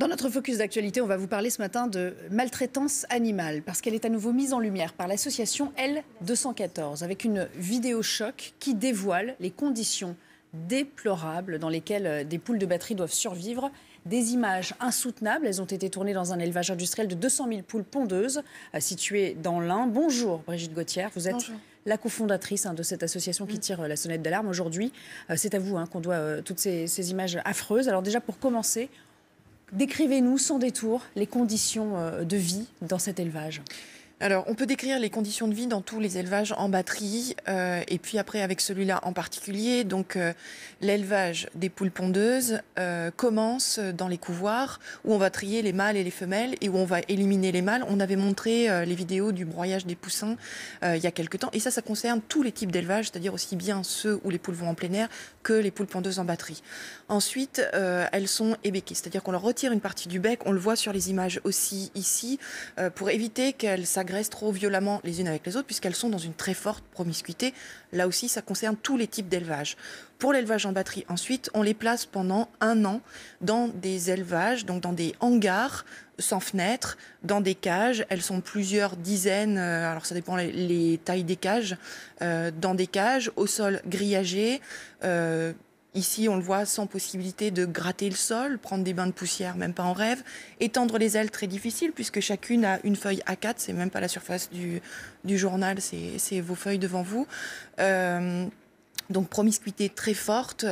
Dans notre focus d'actualité, on va vous parler ce matin de maltraitance animale, parce qu'elle est à nouveau mise en lumière par l'association L214, avec une vidéo choc qui dévoile les conditions déplorables dans lesquelles des poules de batterie doivent survivre. Des images insoutenables, elles ont été tournées dans un élevage industriel de 200 000 poules pondeuses, situé dans l'Ain. Bonjour Brigitte Gauthier, vous êtes la cofondatrice de cette association qui tire la sonnette d'alarme aujourd'hui. C'est à vous qu'on doit toutes ces images affreuses. Alors déjà, pour commencer, décrivez-nous sans détour les conditions de vie dans cet élevage. Alors, on peut décrire les conditions de vie dans tous les élevages en batterie, et puis après avec celui-là en particulier. Donc, l'élevage des poules pondeuses commence dans les couvoirs où on va trier les mâles et les femelles et où on va éliminer les mâles. On avait montré les vidéos du broyage des poussins il y a quelques temps. Et ça concerne tous les types d'élevages, c'est-à-dire aussi bien ceux où les poules vont en plein air que les poules pondeuses en batterie. Ensuite, elles sont ébequées, c'est-à-dire qu'on leur retire une partie du bec. On le voit sur les images aussi ici, pour éviter qu'elles s'agressent trop violemment les unes avec les autres, puisqu'elles sont dans une très forte promiscuité. Là aussi, ça concerne tous les types d'élevage. Pour l'élevage en batterie, ensuite, on les place pendant 1 an dans des élevages, donc dans des hangars sans fenêtres, dans des cages. Elles sont plusieurs dizaines, alors ça dépend les tailles des cages, dans des cages au sol grillagé. Ici, on le voit, sans possibilité de gratter le sol, prendre des bains de poussière, même pas en rêve. Étendre les ailes, très difficile, puisque chacune a une feuille A4, c'est même pas la surface du journal, c'est vos feuilles devant vous. Donc promiscuité très forte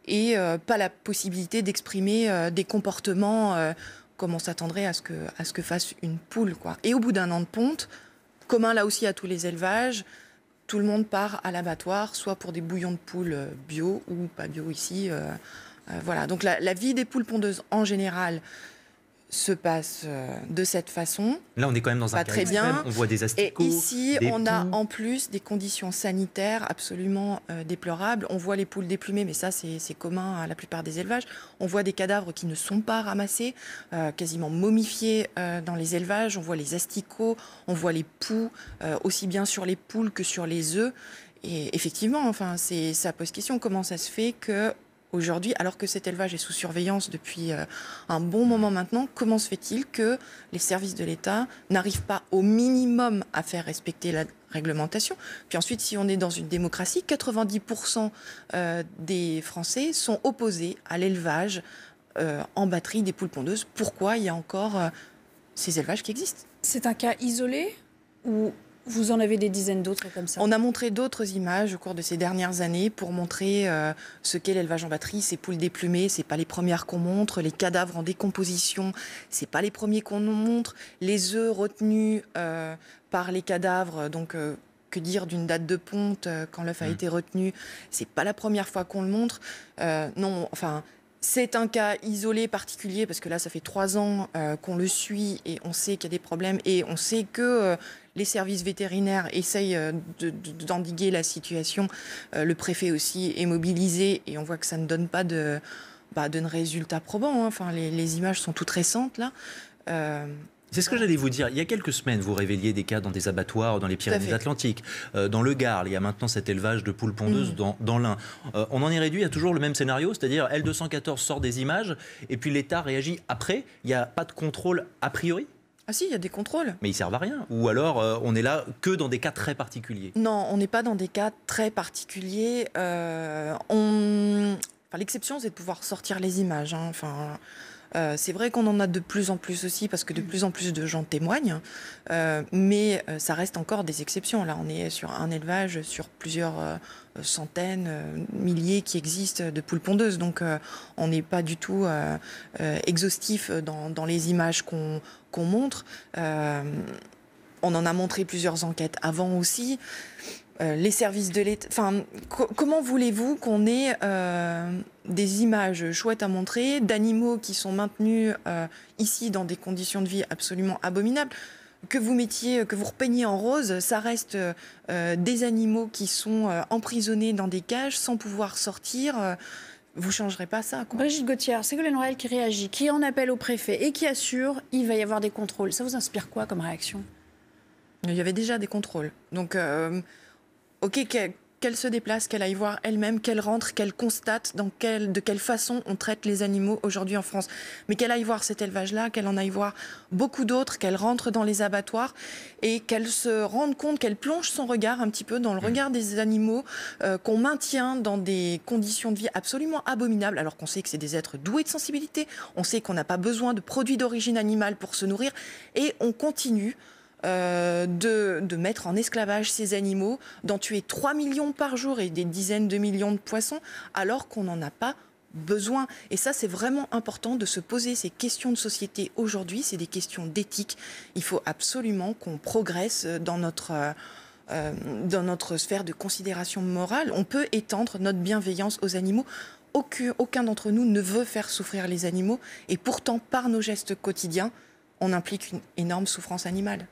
et pas la possibilité d'exprimer des comportements comme on s'attendrait à ce que fasse une poule, quoi. Et au bout d'1 an de ponte, commun là aussi à tous les élevages, tout le monde part à l'abattoir, soit pour des bouillons de poules bio ou pas bio ici. Voilà. Donc la vie des poules pondeuses en général se passe de cette façon. Là, on est quand même dans un cas extrême. On voit des asticots. Et ici, on a poules. en plus des conditions sanitaires absolument déplorables. On voit les poules déplumées, mais ça, c'est commun à la plupart des élevages. On voit des cadavres qui ne sont pas ramassés, quasiment momifiés dans les élevages. On voit les asticots, on voit les poux, aussi bien sur les poules que sur les œufs. Et effectivement, enfin, ça pose question. Comment ça se fait que aujourd'hui, alors que cet élevage est sous surveillance depuis un bon moment maintenant, comment se fait-il que les services de l'État n'arrivent pas au minimum à faire respecter la réglementation? Puis ensuite, si on est dans une démocratie, 90% des Français sont opposés à l'élevage en batterie des poules pondeuses. Pourquoi il y a encore ces élevages qui existent? C'est un cas isolé ou vous en avez des dizaines d'autres comme ça? On a montré d'autres images au cours de ces dernières années pour montrer ce qu'est l'élevage en batterie. Ces poules déplumées, c'est pas les premières qu'on montre. Les cadavres en décomposition, c'est pas les premiers qu'on montre. Les œufs retenus par les cadavres, donc que dire d'une date de ponte quand l'œuf a été retenu, c'est pas la première fois qu'on le montre. Non, enfin. C'est un cas isolé, particulier, parce que là, ça fait 3 ans qu'on le suit et on sait qu'il y a des problèmes et on sait que les services vétérinaires essayent d'endiguer la situation. Le préfet aussi est mobilisé et on voit que ça ne donne pas de résultats probants. Enfin, les images sont toutes récentes, là. C'est ce que j'allais vous dire. Il y a quelques semaines, vous révéliez des cas dans des abattoirs dans les Pyrénées-Atlantiques, dans le Gard. Il y a maintenant cet élevage de poules pondeuses dans l'Ain. On en est réduit à toujours le même scénario, c'est-à-dire L214 sort des images et puis l'État réagit après. Il n'y a pas de contrôle a priori? Ah si, il y a des contrôles. Mais ils servent à rien. Ou alors, on est là que dans des cas très particuliers? Non, on n'est pas dans des cas très particuliers. L'exception, c'est de pouvoir sortir les images. C'est vrai qu'on en a de plus en plus aussi parce que de plus en plus de gens témoignent, mais ça reste encore des exceptions. Là, on est sur un élevage sur plusieurs centaines, milliers qui existent de poules pondeuses. Donc, on n'est pas du tout exhaustif dans les images qu'on montre. On en a montré plusieurs enquêtes avant aussi. Les services de l'État... Enfin, comment voulez-vous qu'on ait des images chouettes à montrer, d'animaux qui sont maintenus ici dans des conditions de vie absolument abominables? Que vous repeigniez en rose, ça reste des animaux qui sont emprisonnés dans des cages sans pouvoir sortir. Vous ne changerez pas ça, quoi. Brigitte Gauthier, Ségolène Royal qui réagit, qui en appelle au préfet et qui assure il va y avoir des contrôles. Ça vous inspire quoi comme réaction? Il y avait déjà des contrôles. Donc, ok, qu'elle se déplace, qu'elle aille voir elle-même, qu'elle rentre, qu'elle constate de quelle façon on traite les animaux aujourd'hui en France. Mais qu'elle aille voir cet élevage-là, qu'elle en aille voir beaucoup d'autres, qu'elle rentre dans les abattoirs et qu'elle se rende compte, qu'elle plonge son regard un petit peu dans le regard des animaux qu'on maintient dans des conditions de vie absolument abominables, alors qu'on sait que c'est des êtres doués de sensibilité, on sait qu'on n'a pas besoin de produits d'origine animale pour se nourrir, et on continue de mettre en esclavage ces animaux, d'en tuer 3 millions par jour et des dizaines de millions de poissons, alors qu'on n'en a pas besoin. Et ça, c'est vraiment important de se poser ces questions de société aujourd'hui, c'est des questions d'éthique. Il faut absolument qu'on progresse dans notre sphère de considération morale. On peut étendre notre bienveillance aux animaux. Aucun d'entre nous ne veut faire souffrir les animaux, et pourtant, par nos gestes quotidiens, on implique une énorme souffrance animale.